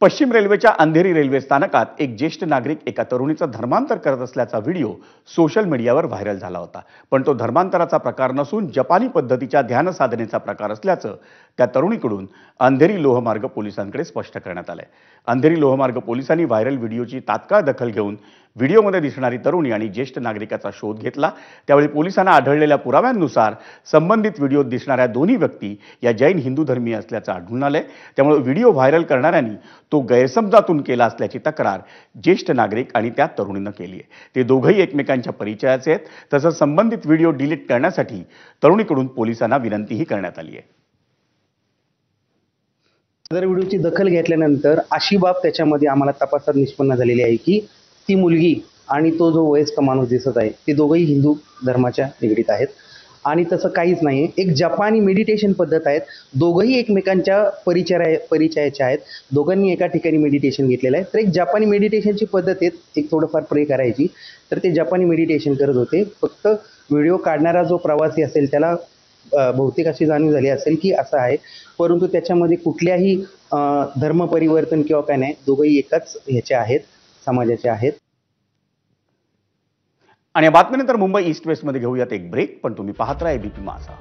पश्चिम रेल्वेच्या अंधेरी रेल्वे स्थानकात एक ज्येष्ठ नागरिक एका तरुणीचं धर्मांतर करत असल्याचा व्हिडिओ सोशल मीडियावर व्हायरल झाला होता। पण तो धर्मांतराचा प्रकार नसून जपानी पद्धतीच्या ध्यान साधनेचा प्रकार असल्याचं त्या तरुणीकडून अंधेरी लोहमार्ग पोलिसांकडे स्पष्ट करण्यात आलंय। अंधेरी लोहमार्ग पोलिसांनी व्हायरल व्हिडिओची तात्काळ दखल घेऊन व्हिडिओमध्ये दिसणारी तरुणी आणि ज्येष्ठ नागरिकाचा शोध घेतला। त्यावेळी पोलिसांना आढळलेल्या पुराव्यांनुसार संबंधित व्हिडिओत दिसणाऱ्या दोन्ही व्यक्ती या जैन हिंदू धर्मीय असल्याचं आढळून आलंय। त्यामुळे व्हिडिओ व्हायरल करणाऱ्यांनी तो गैरसमजातून केला असल्याची तक्रार ज्येष्ठ नागरिक आणि त्या तरुणीनं केली आहे। ते दोघंही एकमेकांच्या परिचयाचे आहेत। तसंच संबंधित व्हिडिओ डिलीट करण्यासाठी तरुणीकडून पोलिसांना विनंतीही करण्यात आली आहे। सदर व्हिडिओची दखल घेतल्यानंतर अशी बाब त्याच्यामध्ये आम्हाला तपासात निष्पन्न झालेली आहे की ती मुलगी आणि तो जो वयस्क माणूस दिसत आहे ते दोघंही हिंदू धर्माच्या निगडीत आहेत आणि तसं काहीच नाही। एक जपानी मेडिटेशन पद्धत आहे। दोघंही एकमेकांच्या परिचयाचे आहेत। दोघांनी एका ठिकाणी मेडिटेशन घेतलेलं आहे। तर एक जपानी मेडिटेशनची पद्धत आहे, एक थोडंफार प्रे करायची। तर ते जपानी मेडिटेशन करत होते। फक्त व्हिडिओ काढणारा जो प्रवासी असेल त्याला बहुतेक अशी जाणीव झाली असेल की असं आहे, परंतु त्याच्यामध्ये कुठल्याही धर्म परिवर्तन किंवा काय नाही, दोघंही एकाच ह्याचे आहेत, समाजाचे आहेत। आणि या बातमीनंतर मुंबई ईस्ट वेस्ट मध्ये घेऊयात एक ब्रेक, पण तुम्ही पाहत राहा एबीपी माझा।